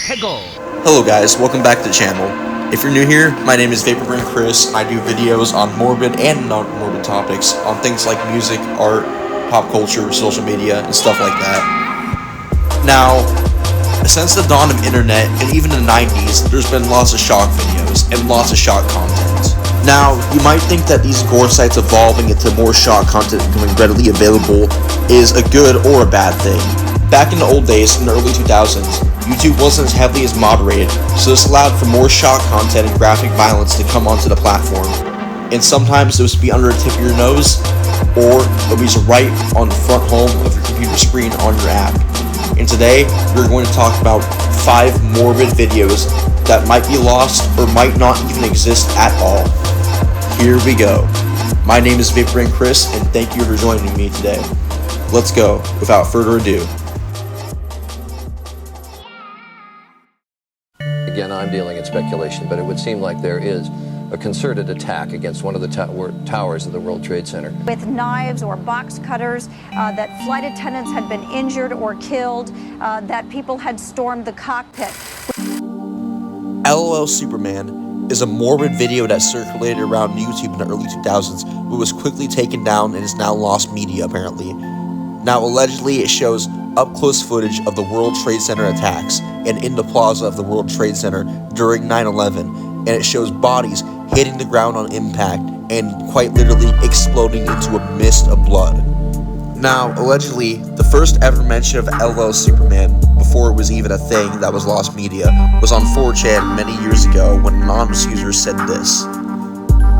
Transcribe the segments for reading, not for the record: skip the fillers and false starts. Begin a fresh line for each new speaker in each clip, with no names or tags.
Hello guys, welcome back to the channel. If you're new here, my name is Vaporbrain Chris, and I do videos on morbid and non-morbid topics on things like music, art, pop culture, social media, and stuff like that. Now, since the dawn of internet, and even in the 90s, there's been lots of shock videos and lots of shock content. Now, you might think that these gore sites evolving into more shock content becoming readily available is a good or a bad thing. Back in the old days, in the early 2000s, YouTube wasn't as heavily as moderated, so this allowed for more shock content and graphic violence to come onto the platform. And sometimes it was to be under the tip of your nose, or it was right on the front home of your computer screen on your app. And today, we're going to talk about 5 morbid videos that might be lost or might not even exist at all. Here we go. My name is Vaporbrain Chris, and thank you for joining me today. Let's go, without further ado.
Again, I'm dealing in speculation, but it would seem like there is a concerted attack against one of the towers of the World Trade Center.
With knives or box cutters, that flight attendants had been injured or killed, that people had stormed the cockpit.
LOL Superman is a morbid video that circulated around YouTube in the early 2000s, but was quickly taken down and is now lost media apparently. Now allegedly it shows up-close footage of the World Trade Center attacks and in the plaza of the World Trade Center during 9/11, and it shows bodies hitting the ground on impact and quite literally exploding into a mist of blood. Now, allegedly, the first ever mention of LOL Superman, before it was even a thing that was lost media, was on 4chan many years ago when an anonymous user said this.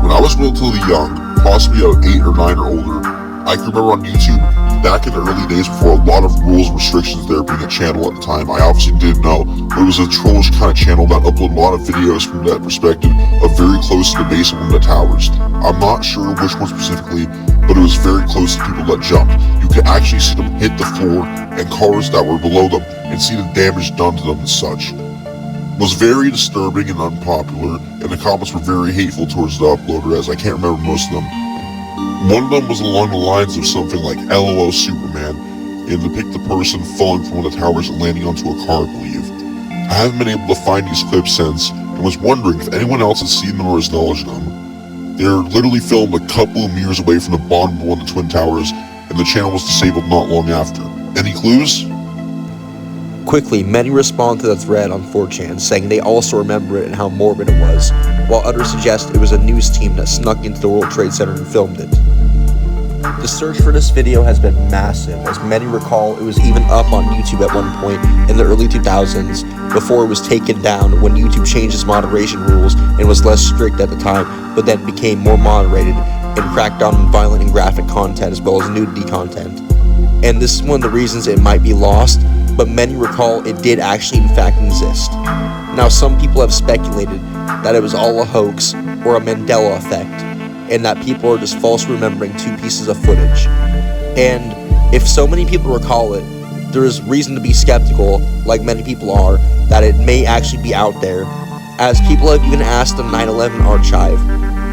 When I was relatively young, possibly about 8 or 9 or older, I can remember on YouTube, back in the early days before a lot of rules and restrictions there being a channel at the time, I obviously didn't know, but it was a trollish kind of channel that uploaded a lot of videos from that perspective of very close to the base of one of the towers. I'm not sure which one specifically, but it was very close to people that jumped. You could actually see them hit the floor and cars that were below them and see the damage done to them and such. It was very disturbing and unpopular, and the comments were very hateful towards the uploader, as I can't remember most of them. One of them was along the lines of something like LOL Superman, and depict the person falling from one of the towers and landing onto a car, I believe. I haven't been able to find these clips since, and was wondering if anyone else has seen them or has knowledge of them. They're literally filmed a couple of meters away from the bottom of one of the Twin Towers, and the channel was disabled not long after. Any clues?
Quickly, many respond to the thread on 4chan, saying they also remember it and how morbid it was, while others suggest it was a news team that snuck into the World Trade Center and filmed it. The search for this video has been massive, as many recall it was even up on YouTube at one point in the early 2000s, before it was taken down when YouTube changed its moderation rules and was less strict at the time, but then became more moderated and cracked down on violent and graphic content as well as nudity content. And this is one of the reasons it might be lost, but many recall it did actually in fact exist. Now some people have speculated that it was all a hoax or a Mandela effect, and that people are just falsely remembering 2 pieces of footage. And if so many people recall it, there is reason to be skeptical, like many people are, that it may actually be out there, as people have even asked the 9/11 archive,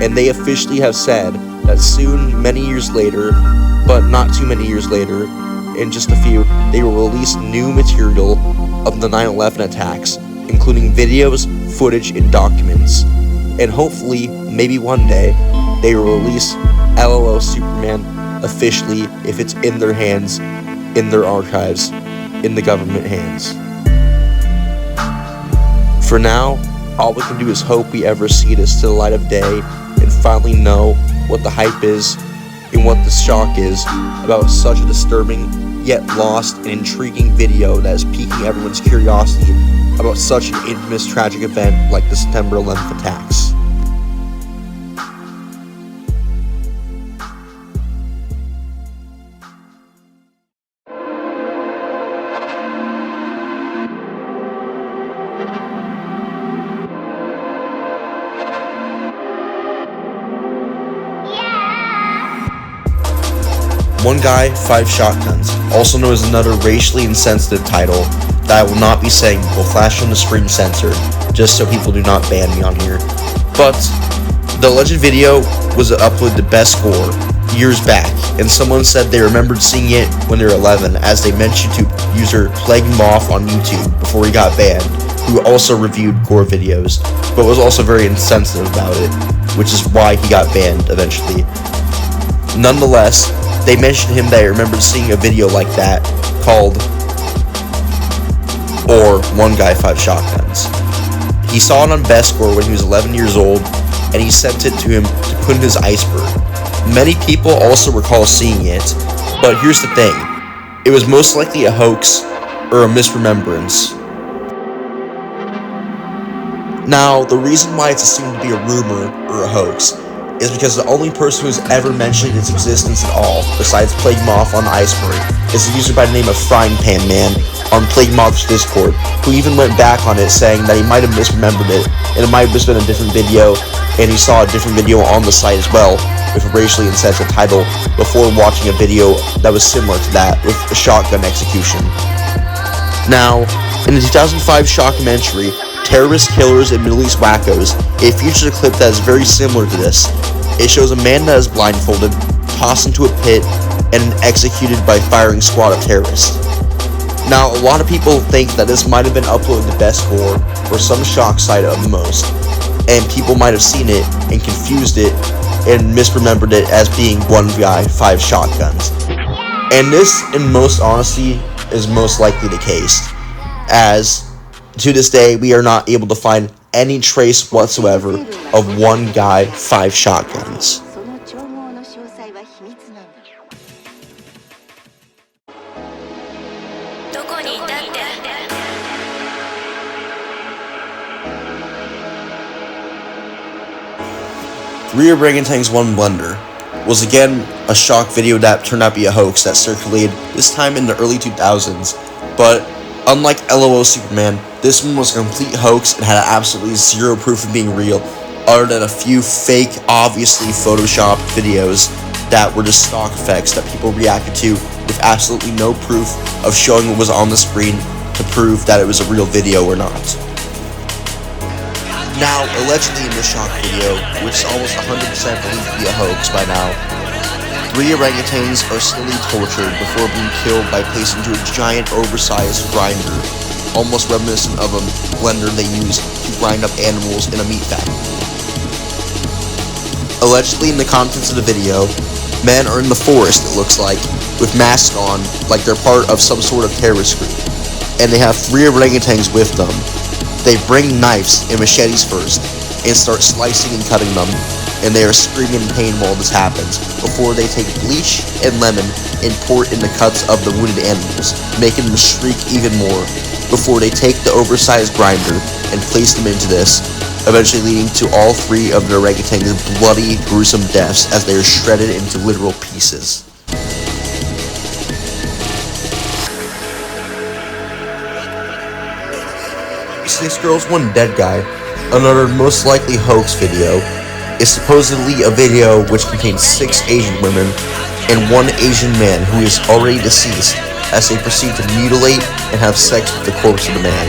and they officially have said that soon, many years later, but not too many years later, in just a few, they will release new material of the 9/11 attacks, including videos, footage, and documents. And hopefully, maybe one day, they will release LOL Superman officially if it's in their hands, in their archives, in the government hands. For now, all we can do is hope we ever see this to the light of day and finally know what the hype is and what the shock is about such a disturbing yet lost and intriguing video that is piquing everyone's curiosity about such an infamous tragic event like the September 11th attacks. One Guy, 5 Shotguns, also known as another racially insensitive title that I will not be saying will flash on the screen censored, just so people do not ban me on here. But the alleged video was uploaded to Best Score years back, and someone said they remembered seeing it when they were 11, as they mentioned to user Plague Moth on YouTube before he got banned, who also reviewed gore videos, but was also very insensitive about it, which is why he got banned eventually. Nonetheless, they mentioned him that they remembered seeing a video like that called or One Guy, 5 Shotguns. He saw it on Bescore when he was 11 years old, and he sent it to him to put in his iceberg. Many people also recall seeing it, but here's the thing. It was most likely a hoax or a misremembrance. Now, the reason why it's assumed to be a rumor or a hoax is because the only person who's ever mentioned its existence at all, besides Plague Moth on the iceberg, is a user by the name of Frying Pan Man on Plague Moth's Discord, who even went back on it saying that he might have misremembered it, and it might have just been a different video, and he saw a different video on the site as well, with a racially insensitive title, before watching a video that was similar to that, with a shotgun execution. Now, in the 2005 shockumentary, Terrorist Killers and Middle East Wackos, it features a clip that is very similar to this. It shows a man that is blindfolded, tossed into a pit, and executed by firing squad of terrorists. Now, a lot of people think that this might have been uploaded to Bescore or some shock site at the most, and people might have seen it and confused it and misremembered it as being One Guy, 5 Shotguns. And this, in most honesty, is most likely the case, as to this day we are not able to find any trace whatsoever of One Guy, 5 Shotguns. Three Orangutans, One Blender was again a shock video that turned out to be a hoax that circulated this time in the early 2000s, but unlike LOL Superman, this one was a complete hoax and had absolutely zero proof of being real, other than a few fake, obviously photoshopped videos that were just stock effects that people reacted to with absolutely no proof of showing what was on the screen to prove that it was a real video or not. Now, allegedly in this shock video, which is almost 100% believed to be a hoax by now, 3 orangutans are slowly tortured before being killed by placed into a giant oversized grinder, almost reminiscent of a blender they use to grind up animals in a meat factory. Allegedly in the contents of the video, men are in the forest, it looks like, with masks on, like they're part of some sort of terrorist group, and they have 3 orangutans with them. They bring knives and machetes first, and start slicing and cutting them, and they are screaming in pain while this happens, before they take bleach and lemon and pour it in the cuts of the wounded animals, making them shriek even more, before they take the oversized grinder and place them into this, eventually leading to all 3 of the orangutans' bloody, gruesome deaths as they are shredded into literal pieces. 6 Girls, One Dead Guy, another most likely hoax video, is supposedly a video which contains 6 Asian women and 1 Asian man who is already deceased as they proceed to mutilate and have sex with the corpse of the man.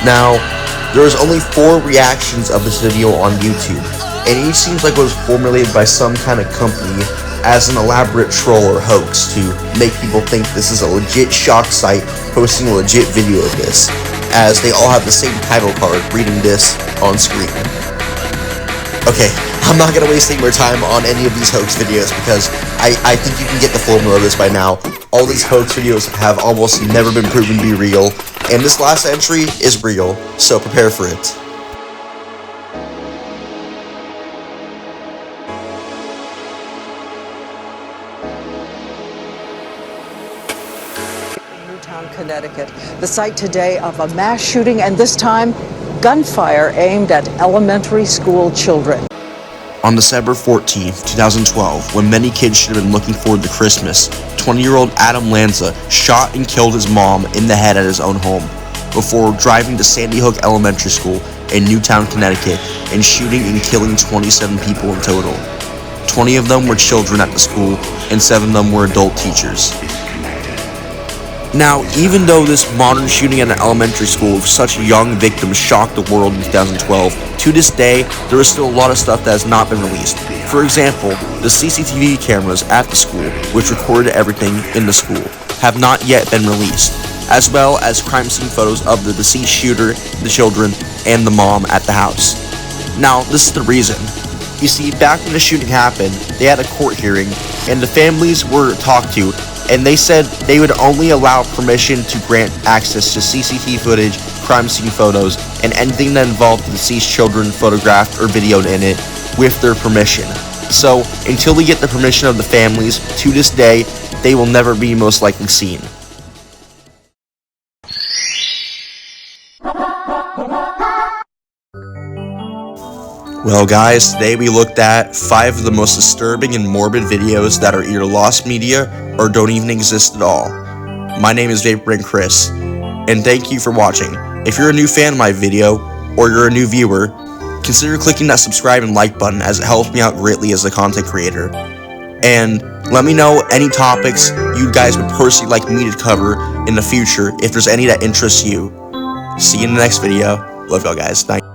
Now, there is only 4 reactions of this video on YouTube, and each seems like it was formulated by some kind of company as an elaborate troll or hoax to make people think this is a legit shock site posting a legit video of this, as they all have the same title card reading this on screen. Okay, I'm not gonna waste any more time on any of these hoax videos because I think you can get the formula of this by now. All these hoax videos have almost never been proven to be real, and this last entry is real, so prepare for it.
Connecticut, the site today of a mass shooting, and this time gunfire aimed at elementary school children.
On December 14th, 2012, when many kids should have been looking forward to Christmas, 20-year-old Adam Lanza shot and killed his mom in the head at his own home, before driving to Sandy Hook Elementary School in Newtown, Connecticut, and shooting and killing 27 people in total. 20 of them were children at the school, and 7 of them were adult teachers. Now, even though this modern shooting at an elementary school with such young victims shocked the world in 2012, to this day, there is still a lot of stuff that has not been released. For example, the CCTV cameras at the school, which recorded everything in the school, have not yet been released. as well as crime scene photos of the deceased shooter, the children, and the mom at the house. Now, this is the reason. You see, back when the shooting happened, they had a court hearing, and the families were talked to, and they said they would only allow permission to grant access to CCTV footage, crime scene photos, and anything that involved the deceased children photographed or videoed in it with their permission. So, until we get the permission of the families, to this day, they will never be most likely seen. Well guys, today we looked at 5 of the most disturbing and morbid videos that are either lost media or don't even exist at all. My name is Vaporbrain Chris, and thank you for watching. If you're a new fan of my video, or you're a new viewer, consider clicking that subscribe and like button as it helps me out greatly as a content creator. And let me know any topics you guys would personally like me to cover in the future if there's any that interests you. See you in the next video. Love y'all guys. Thank you.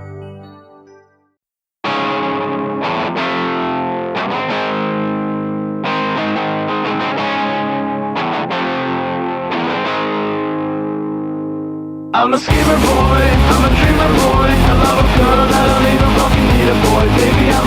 I'm a schemer boy, I'm a dreamer boy, I love a girl, I don't even fucking need a boy, baby.